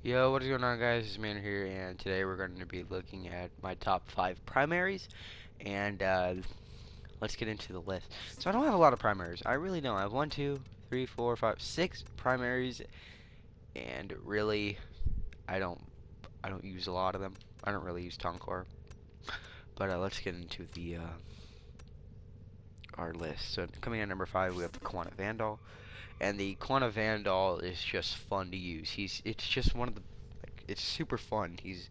Yo, what is going on, guys? It's Man here, and today we're going to be looking at my top 5 primaries, and let's get into the list. So I don't have a lot of primaries. I really don't. I have 1, 2, 3, 4, 5, 6 primaries, and really, I don't, I don't use a lot of them. I don't really use Tonkor, but let's get into our list. So coming in number 5, we have the Quanta Vandal, and the Quanta Vandal is just fun to use. It's just one of the, like, it's super fun. He's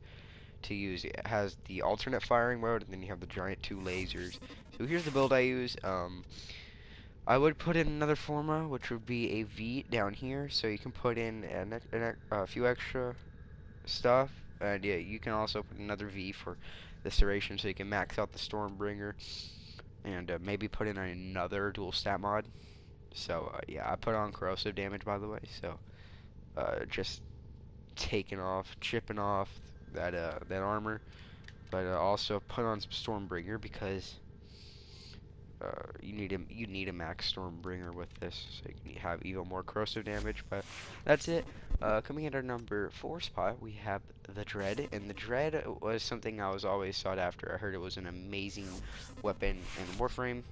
to use. It has the alternate firing mode, and then you have the giant two lasers. So here's the build I use. I would put in another forma, which would be a V down here, so you can put in a few extra stuff. And yeah, you can also put another V for the duration, so you can max out the Stormbringer, and maybe put in another dual stat mod. So yeah, I put on corrosive damage, by the way. So just chipping off that armor. But also put on some Stormbringer because you need a max Stormbringer with this, so you can have even more corrosive damage. But that's it. Coming in our number 4 spot, we have the Dread, and the Dread was something I was always sought after. I heard it was an amazing weapon in Warframe.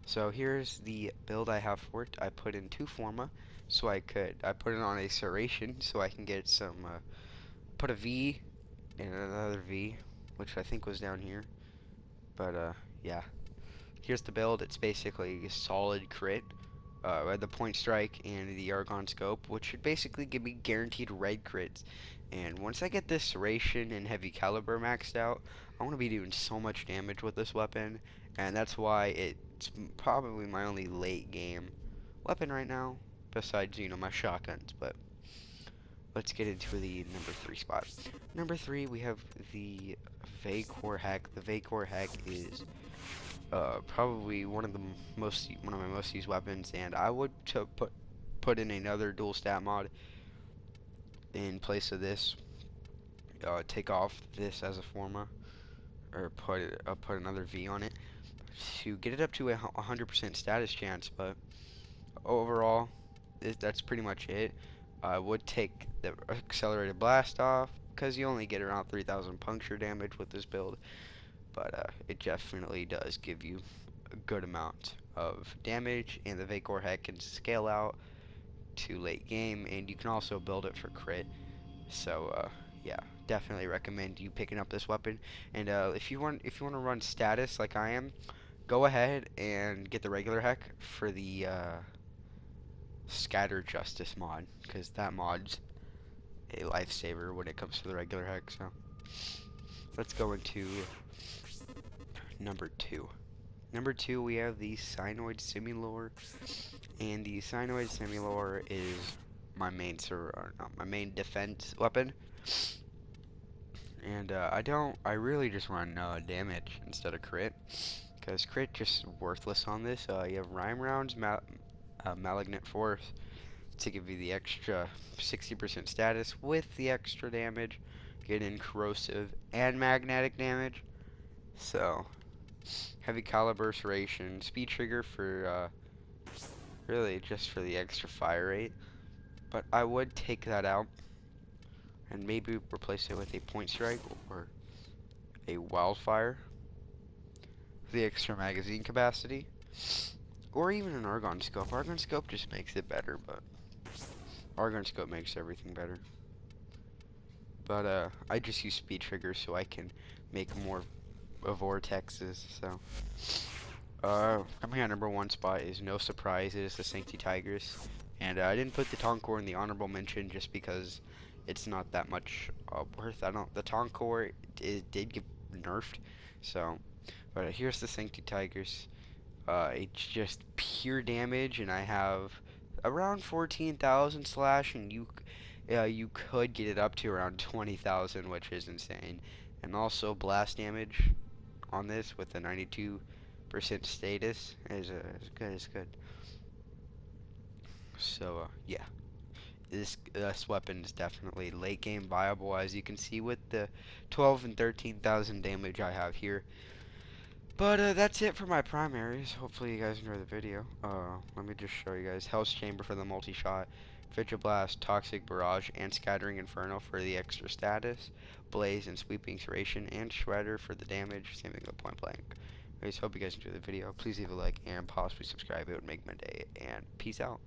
So here's the build I have for it. I put in 2 Forma, so I put it on a Serration, so I can get some, put a V and another V, which I think was down here. But yeah, here's the build. It's basically a solid crit. The point strike and the Argon scope, which should basically give me guaranteed red crits. And once I get this Serration and heavy caliber maxed out, I want to be doing so much damage with this weapon, and that's why it's probably my only late game weapon right now, besides my shotguns. But let's get into the number 3 spot. Number 3, we have the Vacor Hack. The Vacor Hack is probably one of my most used weapons, and I would put in another dual stat mod in place of this. Take off this as a forma, or put another V on it to get it up to a 100% status chance. But overall, that's pretty much it. I would take the accelerated blast off because you only get around 3,000 puncture damage with this build, but it definitely does give you a good amount of damage, and the Vacor Heck can scale out to late game, and you can also build it for crit. So yeah, definitely recommend you picking up this weapon. And if you want to run status like I am, go ahead and get the regular Heck for the Scatter Justice mod, because that mod's a lifesaver when it comes to the regular Heck. So let's go into number 2. Number 2, we have the Cyanoid Simulor, and the Cyanoid Simulor is my main my main defense weapon. And I really just run damage instead of crit, because crit just worthless on this. You have Rhyme Rounds, Malignant Force to give you the extra 60% status with the extra damage, get in corrosive and magnetic damage. So heavy caliber serration, speed trigger for really just for the extra fire rate. But I would take that out and maybe replace it with a point strike or a wildfire for the extra magazine capacity, or even an argon scope. Argon scope just makes it better, but argon scope makes everything better. But I just use speed triggers so I can make more vortexes. So coming out number 1 spot is no surprise, it is the Sancti Tigris. And I didn't put the Tonkor in the honorable mention just because it's not that much worth. The Tonkor did get nerfed, so. But here's the Sancti Tigris. It's just pure damage, and I have around 14,000 slash, and you could get it up to around 20,000, which is insane. And also blast damage on this with the 92% status is good. It's good. So yeah, this weapon is definitely late game viable, as you can see with the 12 and 13,000 damage I have here. But that's it for my primaries. Hopefully you guys enjoy the video. Let me just show you guys Hell's Chamber for the multi-shot. Blast, Toxic Barrage, and Scattering Inferno for the extra status, Blaze and Sweeping Serration, and Shredder for the damage. Same thing with Point Blank. Anyways, hope you guys enjoyed the video. Please leave a like and possibly subscribe. It would make my day. And peace out.